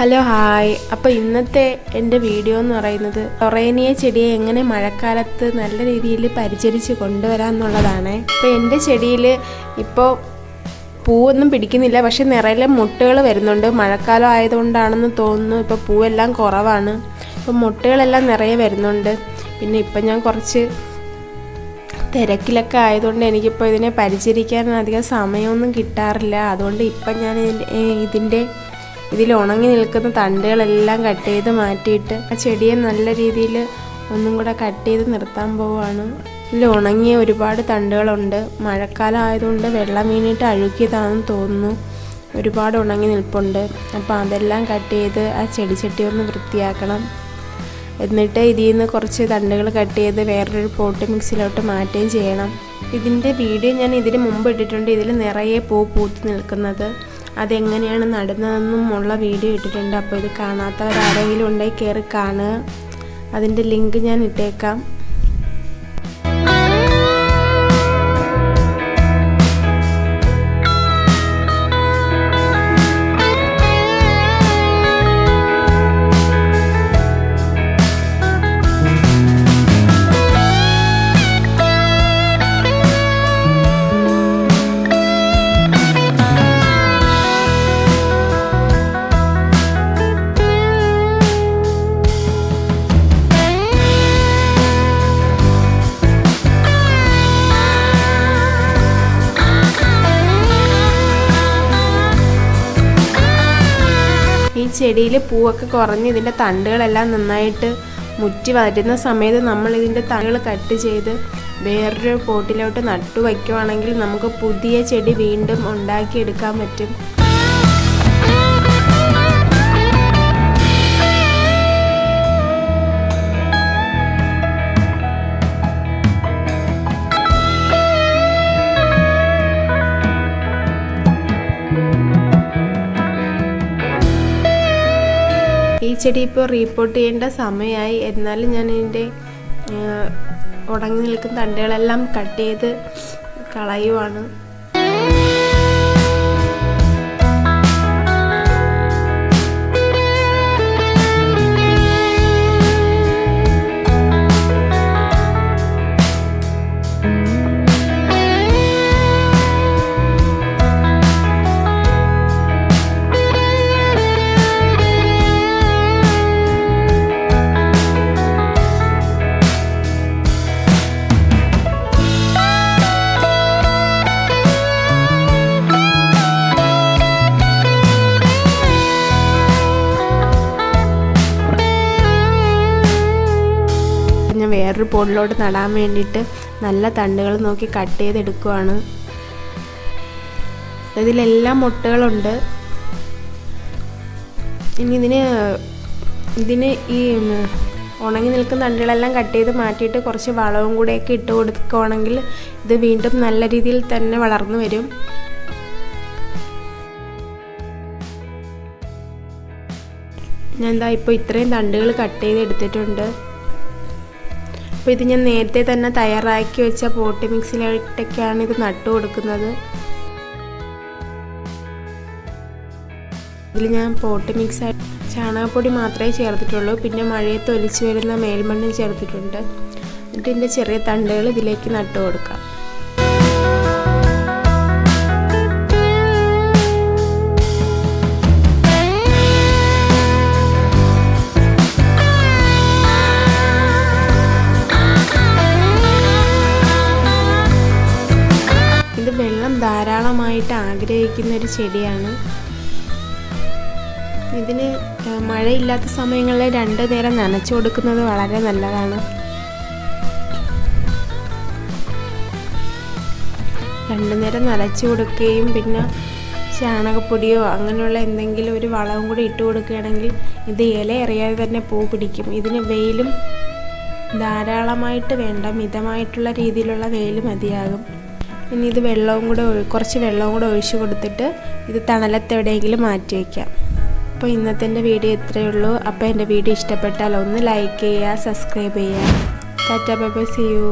Hello hi. അപ്പോൾ ഇന്നത്തെ എൻ്റെ വീഡിയോ എന്ന് പറയുന്നത് ടൊറേനിയ ചെടിയെ എങ്ങനെ മഴക്കാലത്ത് നല്ല രീതിയിൽ പരിചരിച്ച് കൊണ്ടുവരാമെന്നുള്ളതാണ്. അപ്പോൾ എൻ്റെ ചെടിയിൽ ഇപ്പോൾ പൂവൊന്നും പിടിക്കുന്നില്ല, പക്ഷെ നിറയെ മുട്ടുകൾ വരുന്നുണ്ട്. മഴക്കാലം ആയതുകൊണ്ടാണെന്ന് തോന്നുന്നു ഇപ്പോൾ പൂവെല്ലാം കുറവാണ്. ഇപ്പോൾ മുട്ടുകളെല്ലാം നിറയെ വരുന്നുണ്ട്. പിന്നെ ഇപ്പം ഞാൻ കുറച്ച് തിരക്കിലൊക്കെ ആയതുകൊണ്ട് എനിക്കിപ്പോൾ ഇതിനെ പരിചരിക്കാൻ അധികം സമയമൊന്നും കിട്ടാറില്ല. അതുകൊണ്ട് ഇപ്പം ഞാൻ ഇതിൽ ഉണങ്ങി നിൽക്കുന്ന തണ്ടുകളെല്ലാം കട്ട് ചെയ്ത് മാറ്റിയിട്ട് ആ ചെടിയെ നല്ല രീതിയിൽ ഒന്നും കൂടെ കട്ട് ചെയ്ത് നിർത്താൻ പോവുകയാണ്. ഇതിൽ ഉണങ്ങിയ ഒരുപാട് തണ്ടുകളുണ്ട്. മഴക്കാലം ആയതുകൊണ്ട് വെള്ളം വീണിട്ട് അഴുകിയതാണെന്ന് തോന്നുന്നു. ഒരുപാട് ഉണങ്ങി നിൽപ്പുണ്ട്. അപ്പോൾ അതെല്ലാം കട്ട് ചെയ്ത് ആ ചെടിച്ചട്ടി ഒന്ന് വൃത്തിയാക്കണം. എന്നിട്ട് ഇതിൽ നിന്ന് കുറച്ച് തണ്ടുകൾ കട്ട് ചെയ്ത് വേറൊരു പോട്ട് മിക്സിലോട്ട് മാറ്റുകയും ചെയ്യണം. ഇതിൻ്റെ വീഡിയോ ഞാൻ ഇതിന് മുമ്പ് ഇട്ടിട്ടുണ്ട്. ഇതിൽ നിറയെ പൂത്ത് നിൽക്കുന്നത്, അതെങ്ങനെയാണ് നടുന്നതെന്നും ഉള്ള വീഡിയോ ഇട്ടിട്ടുണ്ട്. അപ്പോൾ ഇത് കാണാത്തവരാരെങ്കിലും ഉണ്ടെങ്കിൽ കയറി കാണുക. അതിൻ്റെ ലിങ്ക് ഞാൻ ഇട്ടേക്കാം. ഈ ചെടിയിൽ പൂവൊക്കെ കുറഞ്ഞ് ഇതിൻ്റെ തണ്ടുകളെല്ലാം നന്നായിട്ട് മുറ്റി വരുന്ന സമയത്ത് നമ്മൾ ഇതിൻ്റെ തണ്ടുകൾ കട്ട് ചെയ്ത് വേറൊരു പോട്ടിലോട്ട് നട്ടു വയ്ക്കുവാണെങ്കിൽ നമുക്ക് പുതിയ ചെടി വീണ്ടും ഉണ്ടാക്കിയെടുക്കാൻ പറ്റും. ഈ ചെടി ഇപ്പോൾ റീപോർട്ട് ചെയ്യേണ്ട സമയമായി. എന്നാലും ഞാൻ ഇതിൻ്റെ ഉണങ്ങി നിൽക്കുന്ന തണ്ടുകളെല്ലാം കട്ട് ചെയ്ത് കളയുവാണ്. ഞാൻ വേറൊരു പോട്ടിലോട്ട് നടാൻ വേണ്ടിയിട്ട് നല്ല തണ്ടുകൾ നോക്കി കട്ട് ചെയ്തെടുക്കുവാണ്. ഇതിലെല്ലാം മുട്ടുകളുണ്ട്. ഇനി ഇതിന് ഈ ഉണങ്ങി നിൽക്കുന്ന തണ്ടുകളെല്ലാം കട്ട് ചെയ്ത് മാറ്റിയിട്ട് കുറച്ച് വളവും കൂടെയൊക്കെ ഇട്ട് കൊടുക്കുകയാണെങ്കിൽ ഇത് വീണ്ടും നല്ല രീതിയിൽ തന്നെ വളർന്നു വരും. ഞാൻ എന്താ ഇപ്പോൾ ഇത്രയും തണ്ടുകൾ കട്ട് ചെയ്ത് എടുത്തിട്ടുണ്ട്. അപ്പോൾ ഇത് ഞാൻ നേരത്തെ തന്നെ തയ്യാറാക്കി വെച്ച പോട്ട് മിക്സിയിലിട്ടൊക്കെയാണ് ഇത് നട്ടു കൊടുക്കുന്നത്. ഇതിൽ ഞാൻ പോട്ട് മിക്സ് ചാണകപ്പൊടി മാത്രമേ ചേർത്തിട്ടുള്ളൂ. പിന്നെ മഴയത്ത് ഒലിച്ച് വരുന്ന മേൽമണ്ണും ചേർത്തിട്ടുണ്ട്. എന്നിട്ട് ഇതിൻ്റെ ചെറിയ തണ്ടുകൾ ഇതിലേക്ക് നട്ടു കൊടുക്കാം. ഇത് വെള്ളം ധാരാളമായിട്ട് ആഗ്രഹിക്കുന്ന ഒരു ചെടിയാണ്. ഇതിന് മഴയില്ലാത്ത സമയങ്ങളിൽ 2 നേരം നനച്ചു കൊടുക്കുന്നത് വളരെ നല്ലതാണ്. 2 നേരം നനച്ചു കൊടുക്കുകയും പിന്നെ ചാണകപ്പൊടിയോ അങ്ങനെയുള്ള എന്തെങ്കിലും ഒരു വളവും കൂടി ഇട്ട് കൊടുക്കുകയാണെങ്കിൽ ഇത് ഇല അറിയാതെ തന്നെ പൂ പിടിക്കും. ഇതിന് വെയിലും ധാരാളമായിട്ട് വേണ്ട, മിതമായിട്ടുള്ള രീതിയിലുള്ള വെയിൽ മതിയാകും. ഇനി ഇത് കുറച്ച് വെള്ളവും കൂടെ ഒഴിച്ച് കൊടുത്തിട്ട് ഇത് തണലത്തെവിടെയെങ്കിലും മാറ്റി വയ്ക്കാം. അപ്പോൾ ഇന്നത്തെ എൻ്റെ വീഡിയോ ഇത്രയേ ഉള്ളൂ. അപ്പോൾ എൻ്റെ വീഡിയോ ഇഷ്ടപ്പെട്ടാൽ ഒന്ന് ലൈക്ക് ചെയ്യുക, സബ്സ്ക്രൈബ് ചെയ്യുക. Tata bye bye, see U.